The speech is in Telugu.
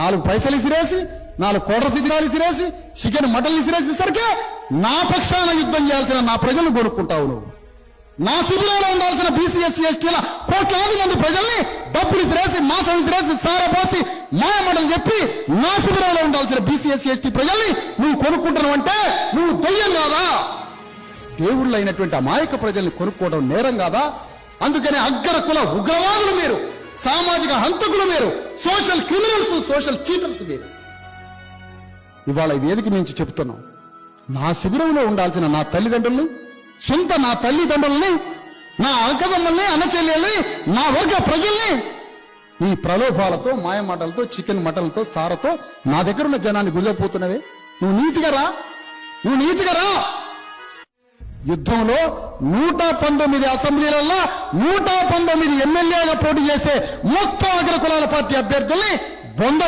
నాలుగు పైసలు ఇసిరేసి, నాలుగు కోట్ర సిజరాలు ఇసిరేసి, చికెన్ మటన్ ఇసిరేసేసరికి నా పక్షాన యుద్ధం చేయాల్సిన నా ప్రజలను కొనుక్కుంటావు నువ్వు. నా శిబిరంలో ఉండాల్సిన బీసీ ఎస్సీ ఎస్టీల కోట్లాది మంది ప్రజల్ని డబ్బులు ఇసిరేసి, మాసం ఇసిరేసి, సారపోసి, మాయమటలు చెప్పి నా శిబిరంలో ఉండాల్సిన బీసీ ఎస్సీ ఎస్టీ ప్రజల్ని నువ్వు కొనుక్కుంటున్నావు అంటే నువ్వు దయ్యం కాదా? దేవుళ్ళు అయినటువంటి అమాయక ప్రజల్ని కొనుక్కోవడం నేరం కాదా? అందుకనే అగ్ర కుల ఉగ్రవాదులు మీరు, సామాజిక హంతకులు మీరు, సోషల్ క్రిమినల్స్, సోషల్ చీటర్స్ మీరు. ఇవాళ వేదిక నుంచి చెప్తున్నాం, నా శిబిరంలో ఉండాల్సిన నా తల్లిదండ్రుల్ని, సొంత నా తల్లిదండ్రుల్ని, నా అక్కదమ్మల్ని, అన్నచెల్లెల్ని, నా వర్గ ప్రజల్ని ఈ ప్రలోభాలతో, మాయమాటలతో, చికెన్ మటన్లతో, సారతో నా దగ్గర ఉన్న జనాన్ని గుజపోతున్నవే. నువ్వు నీతిగా రా, నువ్వు నీతిగా రా. యుద్ధంలో 119 అసెంబ్లీలలో 119 ఎమ్మెల్యేగా పోటీ చేసే మొత్తం అగ్ర కులాల పార్టీ అభ్యర్థుల్ని బొంద